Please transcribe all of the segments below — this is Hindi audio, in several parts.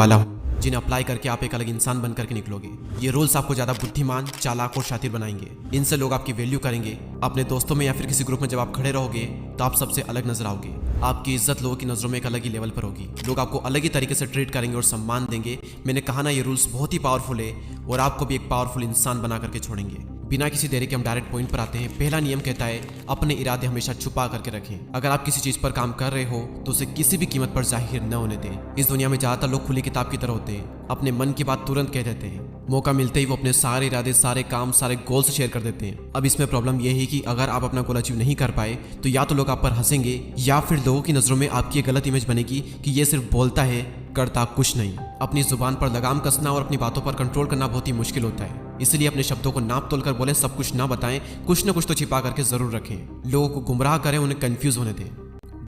वाला हूँ, जिन्हें अप्लाई करके आप एक अलग इंसान बन करके निकलोगे। ये रूल्स आपको ज्यादा बुद्धिमान, चालाक और शातिर बनाएंगे। इनसे लोग आपकी वैल्यू करेंगे। अपने दोस्तों में या फिर किसी ग्रुप में जब आप खड़े रहोगे तो आप सबसे अलग नजर आओगे। आपकी इज्जत लोगों की नजरों में एक अलग ही लेवल पर होगी। लोग आपको अलग ही तरीके से ट्रीट करेंगे और सम्मान देंगे। मैंने कहा ना, ये रूल्स बहुत ही पावरफुल है और आपको भी एक पावरफुल इंसान बना करके छोड़ेंगे। बिना किसी देरी के हम डायरेक्ट पॉइंट पर आते हैं। पहला नियम कहता है, अपने इरादे हमेशा छुपा करके रखें। अगर आप किसी चीज पर काम कर रहे हो तो उसे किसी भी कीमत पर जाहिर न होने दें। इस दुनिया में ज्यादातर लोग खुली किताब की तरह होते हैं, अपने मन की बात तुरंत कह देते हैं। मौका मिलते ही वो अपने सारे इरादे, सारे काम, सारे गोल्स शेयर कर देते हैं। अब इसमें प्रॉब्लम यह है कि अगर आप अपना गोल अचीव नहीं कर पाए तो या तो लोग आप पर हंसेंगे या फिर लोगों की नजरों में आपकी एक गलत इमेज बनेगी कि ये सिर्फ बोलता है, करता कुछ नहीं। अपनी जुबान पर लगाम कसना और अपनी बातों पर कंट्रोल करना बहुत ही मुश्किल होता है। इसलिए अपने शब्दों को नाप तोल कर बोले, सब कुछ ना बताएं, कुछ न कुछ तो छिपा करके जरूर रखें। लोगों को गुमराह करें, उन्हें कंफ्यूज होने दें।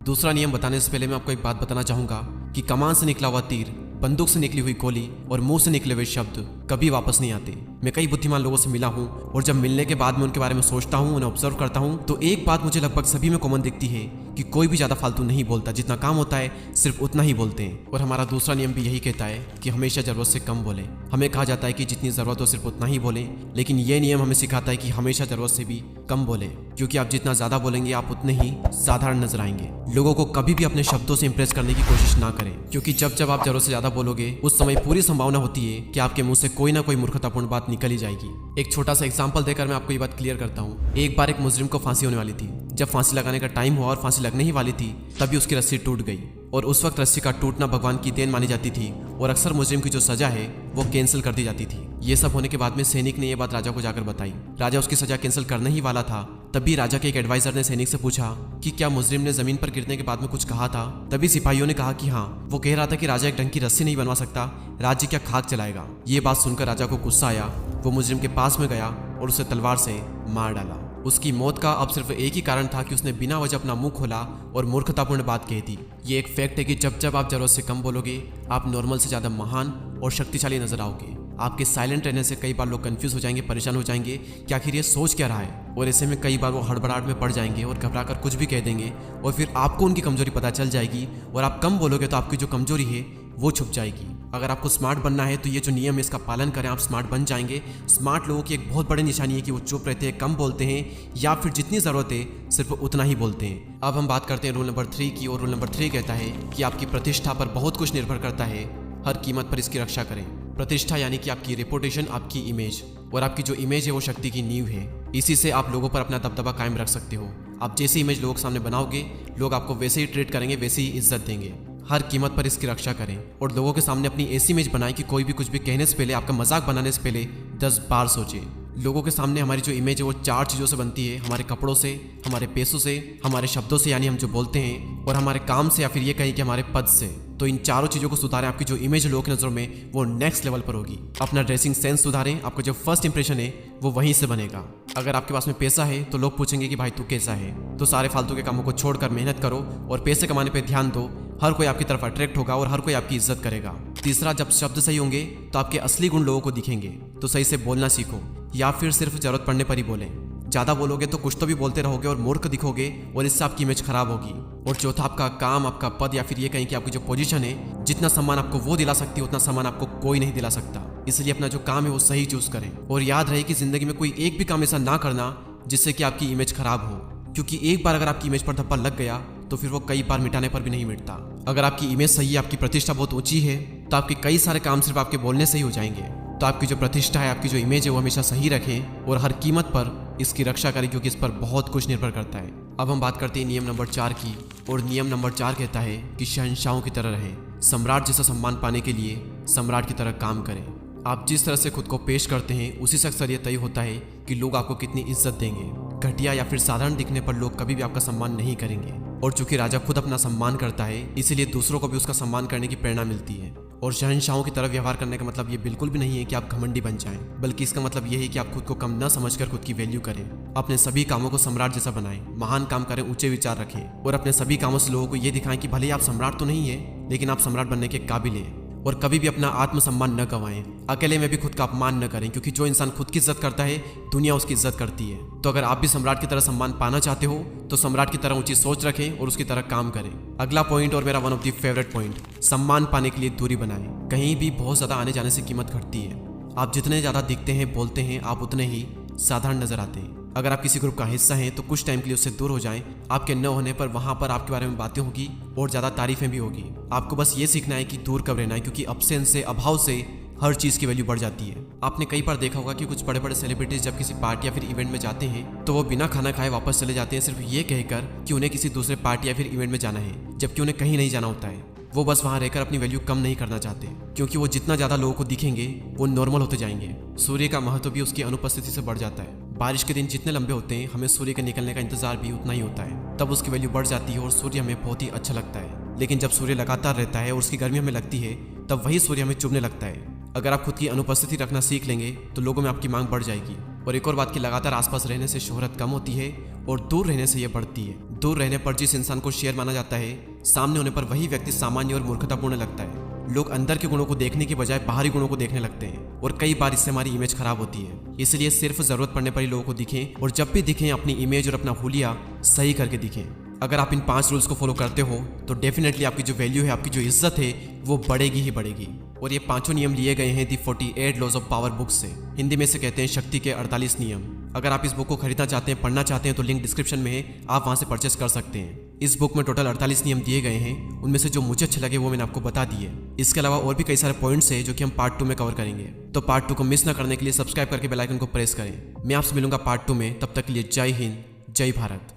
दूसरा नियम बताने से पहले मैं आपको एक बात बताना चाहूंगा कि कमान से निकला हुआ तीर, बंदूक से निकली हुई गोली और मुंह से निकले हुए शब्द कभी वापस नहीं आते। मैं कई बुद्धिमान लोगों से मिला हूं और जब मिलने के बाद मैं उनके बारे में सोचता हूं, उन्हें ऑब्जर्व करता हूं, तो एक बात मुझे लगभग सभी में कॉमन दिखती है कि कोई भी ज्यादा फालतू नहीं बोलता। जितना काम होता है सिर्फ उतना ही बोलते हैं। और हमारा दूसरा नियम भी यही कहता है कि हमेशा जरूरत से कम बोले। हमें कहा जाता है कि जितनी जरूरत हो सिर्फ उतना ही बोले, लेकिन यह नियम हमें सिखाता है कि हमेशा जरूरत से भी कम बोले, क्योंकि आप जितना ज्यादा बोलेंगे आप उतने ही साधारण नजर आएंगे। लोगों को कभी भी अपने शब्दों से इंप्रेस करने की कोशिश ना करें, क्योंकि जब जब आप जरूरत से ज्यादा बोलोगे उस समय पूरी संभावना होती है कि आपके मुंह से कोई ना कोई मूर्खतापूर्ण बात निकल ही जाएगी। एक छोटा सा एग्जांपल देकर मैं आपको ये बात क्लियर करता हूँ। एक बार एक मुजरिम को फांसी होने वाली थी। जब फांसी लगाने का टाइम हुआ और फांसी लगने ही वाली थी, तभी उसकी रस्सी टूट गई। और उस वक्त रस्सी का टूटना भगवान की देन मानी जाती थी और अक्सर मुजरिम की जो सजा है वो कैंसिल कर दी जाती थी। ये सब होने के बाद में सैनिक ने यह बात राजा को जाकर बताई। राजा उसकी सजा कैंसिल करने ही वाला था, तभी राजा के एक एडवाइजर ने सैनिक से पूछा कि क्या मुजरिम ने जमीन पर गिरने के बाद में कुछ कहा था। तभी सिपाहियों ने कहा कि हाँ, वो कह रहा था कि राजा एक ढंग की रस्सी नहीं बनवा सकता, राज्य क्या खाक चलाएगा। ये बात सुनकर राजा को गुस्सा आया। वो मुजरिम के पास में गया और उसे तलवार से मार डाला। उसकी मौत का अब सिर्फ एक ही कारण था कि उसने बिना वजह अपना मुंह खोला और मूर्खतापूर्ण बात कह दी। ये एक फैक्ट है कि जब जब आप जरूरत से कम बोलोगे, आप नॉर्मल से ज्यादा महान और शक्तिशाली नजर आओगे। आपके साइलेंट रहने से कई बार लोग कंफ्यूज हो जाएंगे, परेशान हो जाएंगे कि आखिर ये सोच क्या रहा है। और ऐसे में कई बार वो हड़बड़ाहट में पड़ जाएंगे और घबरा कर कुछ भी कह देंगे और फिर आपको उनकी कमजोरी पता चल जाएगी और आप कम बोलोगे तो आपकी जो कमजोरी है वो छुप जाएगी। अगर आपको स्मार्ट बनना है तो ये जो नियम है इसका पालन करें, आप स्मार्ट बन जाएंगे। स्मार्ट लोगों की एक बहुत बड़ी निशानी है कि वो चुप रहते हैं, कम बोलते हैं या फिर जितनी जरूरत है सिर्फ उतना ही बोलते हैं। अब हम बात करते हैं रूल नंबर 3 की। और रूल नंबर 3 कहता है कि आपकी प्रतिष्ठा पर बहुत कुछ निर्भर करता है, हर कीमत पर इसकी रक्षा करें। प्रतिष्ठा यानी कि आपकी रेपुटेशन, आपकी इमेज, और आपकी जो इमेज है वो शक्ति की नींव है। इसी से आप लोगों पर अपना दबदबा कायम रख सकते हो। आप जैसी इमेज लोगों के सामने बनाओगे, लोग आपको वैसे ही ट्रीट करेंगे, वैसे ही इज्जत देंगे। हर कीमत पर इसकी रक्षा करें और लोगों के सामने अपनी ऐसी इमेज बनाएं कि कोई भी कुछ भी कहने से पहले, आपका मजाक बनाने से पहले 10 बार सोचे। लोगों के सामने हमारी जो इमेज है वो 4 चीज़ों से बनती है, हमारे कपड़ों से, हमारे पैसों से, हमारे शब्दों से यानी हम जो बोलते हैं, और हमारे काम से या फिर ये कहें कि हमारे पद से। तो इन चारों चीज़ों को सुधारें, आपकी जो इमेज लोगों की नज़रों में वो नेक्स्ट लेवल पर होगी। अपना ड्रेसिंग सेंस सुधारें, आपका जो फर्स्ट इंप्रेशन है वो वहीं से बनेगा। अगर आपके पास में पैसा है तो लोग पूछेंगे कि भाई तू कैसा है। तो सारे फालतू के कामों को छोड़कर मेहनत करो और पैसे कमाने पर ध्यान दो। हर कोई आपकी तरफ अट्रैक्ट होगा और हर कोई आपकी इज्जत करेगा। तीसरा, जब शब्द सही होंगे तो आपके असली गुण लोगों को दिखेंगे। तो सही से बोलना सीखो या फिर सिर्फ जरूरत पड़ने पर ही बोलें। ज्यादा बोलोगे तो कुछ तो भी बोलते रहोगे और मूर्ख दिखोगे और इससे आपकी इमेज खराब होगी। और चौथा, आपका काम, आपका पद या फिर ये कहें कि आपकी जो पोजीशन है, जितना सम्मान आपको वो दिला सकती है उतना सम्मान आपको कोई नहीं दिला सकता। इसलिए अपना जो काम है वो सही चूज करें। और याद रहे कि जिंदगी में कोई एक भी काम ऐसा ना करना जिससे कि आपकी इमेज खराब हो, क्योंकि एक बार अगर आपकी इमेज पर धब्बा लग गया तो फिर वो कई बार मिटाने पर भी नहीं मिटता। अगर आपकी इमेज सही है, आपकी प्रतिष्ठा बहुत ऊंची है, तो आपके कई सारे काम सिर्फ आपके बोलने से ही हो जाएंगे। तो आपकी जो प्रतिष्ठा है, आपकी जो इमेज है वो हमेशा सही रखें और हर कीमत पर इसकी रक्षा करें, क्योंकि इस पर बहुत कुछ निर्भर करता है। अब हम बात करते हैं नियम नंबर 4 की। और नियम नंबर 4 कहता है कि शहंशाहों की तरह रहें। सम्राट जैसा सम्मान पाने के लिए सम्राट की तरह काम करें। आप जिस तरह से खुद को पेश करते हैं उसी से अक्सर यह तय होता है कि लोग आपको कितनी इज्जत देंगे। घटिया या फिर साधारण दिखने पर लोग कभी भी आपका सम्मान नहीं करेंगे। और चूंकि राजा खुद अपना सम्मान करता है, इसीलिए दूसरों को भी उसका सम्मान करने की प्रेरणा मिलती है। और शहंशाहों की तरह व्यवहार करने का मतलब ये बिल्कुल भी नहीं है कि आप घमंडी बन जाएं, बल्कि इसका मतलब ये है कि आप खुद को कम न समझकर खुद की वैल्यू करें। अपने सभी कामों को सम्राट जैसा बनाएं, महान काम करें, ऊंचे विचार रखें और अपने सभी कामों से लोगों को ये दिखाएं कि भले ही आप सम्राट तो नहीं है, लेकिन आप सम्राट बनने के काबिल हैं। और कभी भी अपना आत्मसम्मान न गंवाएं। अकेले में भी खुद का अपमान न करें, क्योंकि जो इंसान खुद की इज्जत करता है दुनिया उसकी इज्जत करती है। तो अगर आप भी सम्राट की तरह सम्मान पाना चाहते हो तो सम्राट की तरह ऊंची सोच रखें और उसकी तरह काम करें। अगला पॉइंट और मेरा one of the favourite point, सम्मान पाने के लिए दूरी बनाएं। कहीं भी बहुत ज्यादा आने जाने से कीमत घटती है। आप जितने ज्यादा दिखते हैं, बोलते हैं, आप उतने ही साधारण नजर आते हैं। अगर आप किसी ग्रुप का हिस्सा हैं तो कुछ टाइम के लिए उससे दूर हो जाएं। आपके न होने पर वहां पर आपके बारे में बातें होगी और ज्यादा तारीफें भी होगी। आपको बस ये सीखना है कि दूर कब रहना है, क्योंकि अब्सेंस से, अभाव से हर चीज की वैल्यू बढ़ जाती है। आपने कई बार देखा होगा कि कुछ बड़े बड़े सेलिब्रिटीज जब किसी पार्टी या फिर इवेंट में जाते हैं तो वो बिना खाना खाए वापस चले जाते हैं, सिर्फ ये कहकर कि उन्हें किसी दूसरे पार्टी या फिर इवेंट में जाना है, जबकि उन्हें कहीं नहीं जाना होता है। वो बस वहां रहकर अपनी वैल्यू कम नहीं करना चाहते, क्योंकि वो जितना ज्यादा लोगों को दिखेंगे वो नॉर्मल होते जाएंगे। सूर्य का महत्व भी उसकी अनुपस्थिति से बढ़ जाता है। बारिश के दिन जितने लंबे होते हैं, हमें सूर्य के निकलने का इंतजार भी उतना ही होता है। तब उसकी वैल्यू बढ़ जाती है और सूर्य हमें बहुत ही अच्छा लगता है। लेकिन जब सूर्य लगातार रहता है और उसकी गर्मी हमें लगती है, तब वही सूर्य हमें चुभने लगता है। अगर आप खुद की अनुपस्थिति रखना सीख लेंगे तो लोगों में आपकी मांग बढ़ जाएगी। और एक और बात कि लगातार आसपास रहने से शोहरत कम होती है और दूर रहने से यह बढ़ती है। दूर रहने पर जिस इंसान को शेर माना जाता है, सामने होने पर वही व्यक्ति सामान्य और मूर्खतापूर्ण लगता है। लोग अंदर के गुणों को देखने की बजाय बाहरी गुणों को देखने लगते हैं और कई बार इससे हमारी इमेज खराब होती है। इसलिए सिर्फ जरूरत पड़ने पर ही लोगों को दिखें और जब भी दिखें अपनी इमेज और अपना हुलिया सही करके दिखें। अगर आप इन 5 रूल्स को फॉलो करते हो तो डेफिनेटली आपकी जो वैल्यू है, आपकी जो इज्जत है, वो बढ़ेगी ही बढ़ेगी। और ये 5 नियम लिए गए हैं दी 48 लॉज ऑफ पावर बुक से। हिंदी में से कहते हैं शक्ति के 48 नियम। अगर आप इस बुक को खरीदना चाहते हैं, पढ़ना चाहते हैं तो लिंक डिस्क्रिप्शन में है, आप वहां से परचेस कर सकते हैं। इस बुक में टोटल 48 नियम दिए गए हैं। उनमें से जो मुझे अच्छे लगे वो मैंने आपको बता दिए। इसके अलावा और भी कई सारे पॉइंट्स हैं जो कि हम पार्ट 2 में कवर करेंगे। तो पार्ट 2 को मिस ना करने के लिए सब्सक्राइब करके बेल आइकन को प्रेस करें। मैं आपसे मिलूंगा पार्ट 2 में। तब तक के लिए जय हिंद, जय भारत।